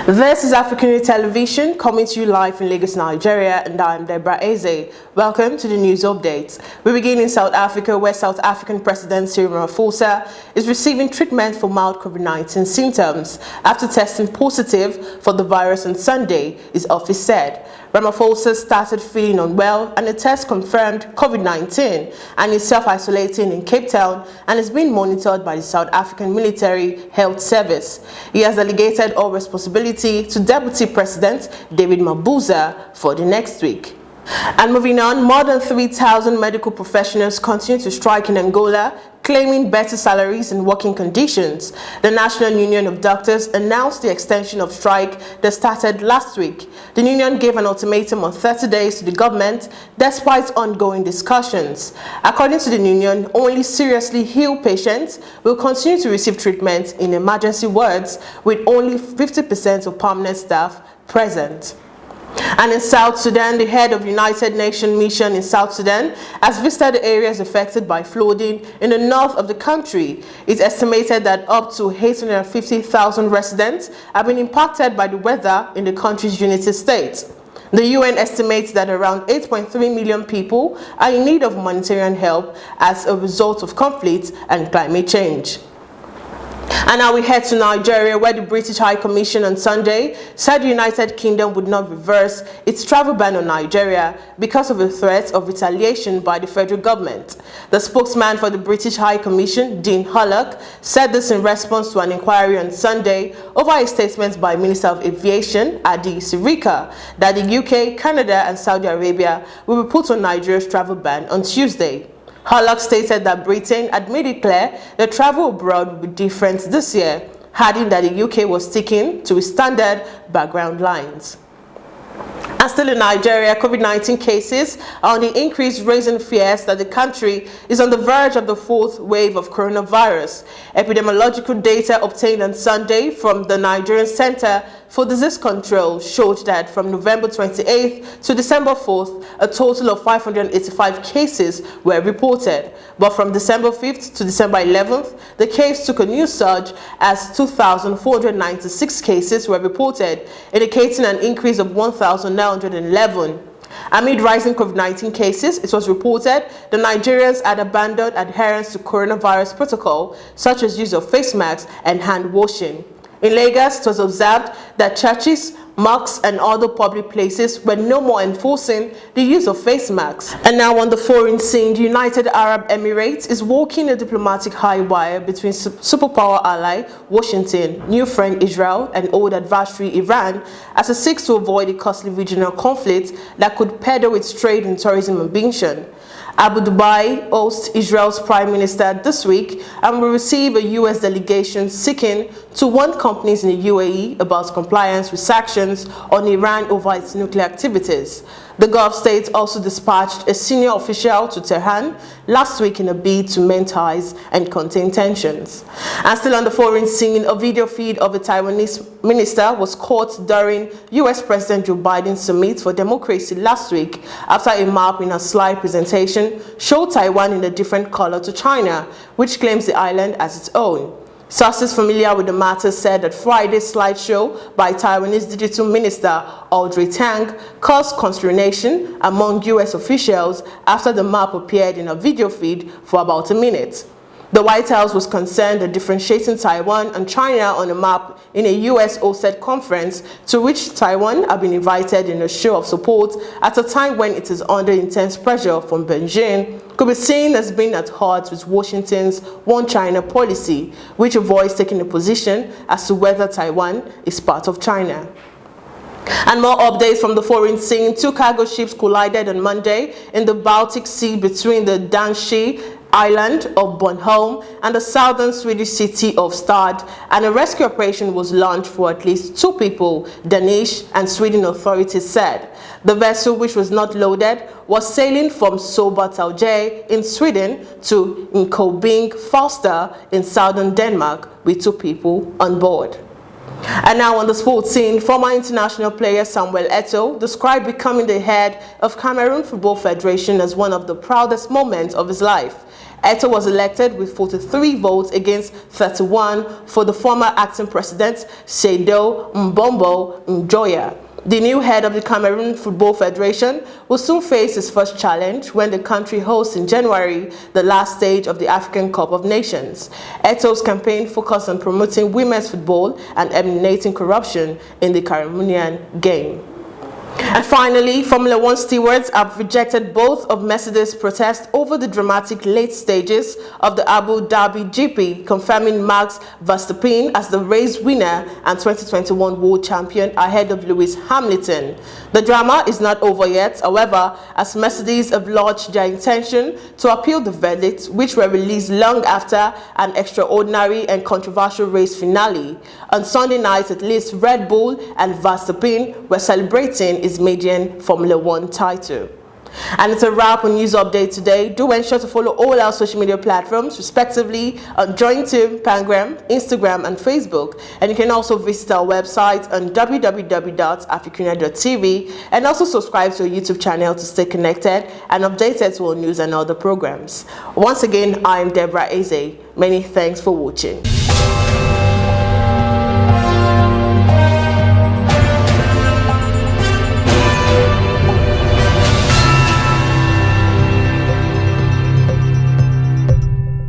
This is AFRICUNIA Television coming to you live in Lagos, Nigeria, and I'm Deborah Ezeh. Welcome to the news updates. We begin in South Africa, where South African President Ramaphosa is receiving treatment for mild COVID-19 symptoms after testing positive for the virus on Sunday, his office said. Ramaphosa started feeling unwell and the test confirmed COVID-19 and is self-isolating in Cape Town and is being monitored by the South African Military Health Service. He has delegated all responsibility to Deputy President David Mabuza for the next week. And moving on, more than 3,000 medical professionals continue to strike in Angola, claiming better salaries and working conditions. The National Union of Doctors announced the extension of strike that started last week. The union gave an ultimatum on 30 days to the government despite ongoing discussions. According to the union, only seriously ill patients will continue to receive treatment in emergency wards, with only 50% of permanent staff present. And in South Sudan, the head of the United Nations mission in South Sudan has visited the areas affected by flooding in the north of the country. It's estimated that up to 850,000 residents have been impacted by the weather in the country's Unity State. The UN estimates that around 8.3 million people are in need of humanitarian help as a result of conflict and climate change. And now we head to Nigeria, where the British High Commission on Sunday said the United Kingdom would not reverse its travel ban on Nigeria because of a threat of retaliation by the federal government. The spokesman for the British High Commission, Dean Hullock, said this in response to an inquiry on Sunday over a statement by Minister of Aviation, Adi Sirika, that the UK, Canada and Saudi Arabia will be put on Nigeria's travel ban on Tuesday. Hullock stated that Britain had made it clear that travel abroad would be different this year, adding that the UK was sticking to its standard background lines. And still in Nigeria, COVID-19 cases are on the increase, raising fears that the country is on the verge of the fourth wave of coronavirus. Epidemiological data obtained on Sunday from the Nigerian Center for Disease Control showed that from November 28th to December 4th, a total of 585 cases were reported. But from December 5th to December 11th, the case took a new surge as 2,496 cases were reported, indicating an increase of 1,911. Amid rising COVID-19 cases, it was reported the Nigerians had abandoned adherence to coronavirus protocol, such as use of face masks and hand washing. In Lagos, it was observed that churches, mosques and other public places were no more enforcing the use of face masks. And now on the foreign scene, the United Arab Emirates is walking a diplomatic high wire between superpower ally Washington, new friend Israel and old adversary Iran as it seeks to avoid a costly regional conflict that could peddle its trade and tourism ambition. Abu Dhabi hosts Israel's Prime Minister this week and will receive a U.S. delegation seeking to warn companies in the UAE about compliance with sanctions on Iran over its nuclear activities. The Gulf states also dispatched a senior official to Tehran last week in a bid to mend ties and contain tensions. And still on the foreign scene, a video feed of a Taiwanese minister was caught during U.S. President Joe Biden's Summit for Democracy last week after a map in a slide presentation showed Taiwan in a different color to China, which claims the island as its own. Sources familiar with the matter said that Friday's slideshow by Taiwanese Digital Minister Audrey Tang caused consternation among U.S. officials after the map appeared in a video feed for about a minute. The White House was concerned at differentiating Taiwan and China on a map in a U.S.-hosted conference to which Taiwan had been invited in a show of support at a time when it is under intense pressure from Beijing, could be seen as being at odds with Washington's One China policy, which avoids taking a position as to whether Taiwan is part of China. And more updates from the foreign scene. Two cargo ships collided on Monday in the Baltic Sea between the Danshi island of Bornholm and the southern Swedish city of Stad, and a rescue operation was launched for at least 2 people, Danish and Sweden authorities said. The vessel, which was not loaded, was sailing from Sobertalje in Sweden to Nykøbing Falster in southern Denmark with 2 people on board. And now on the sports scene, former international player Samuel Eto'o described becoming the head of Cameroon Football Federation as one of the proudest moments of his life. Eto'o was elected with 43 votes against 31 for the former acting president Seydou Mbombo Njoya. The new head of the Cameroon Football Federation will soon face his first challenge when the country hosts in January the last stage of the African Cup of Nations. Eto'o's campaign focused on promoting women's football and eliminating corruption in the Cameroonian game. And finally, Formula One stewards have rejected both of Mercedes' protests over the dramatic late stages of the Abu Dhabi GP, confirming Max Verstappen as the race winner and 2021 world champion ahead of Lewis Hamilton. The drama is not over yet, however, as Mercedes have lodged their intention to appeal the verdicts, which were released long after an extraordinary and controversial race finale. On Sunday night, at least Red Bull and Verstappen were celebrating his maiden Formula One title. And it's a wrap on News Update today. Do ensure to follow all our social media platforms, respectively, on Jointim, Pangram, Instagram, and Facebook. And you can also visit our website on www.africunia.tv and also subscribe to our YouTube channel to stay connected and updated to our news and other programs. Once again, I'm Deborah Ezeh. Many thanks for watching.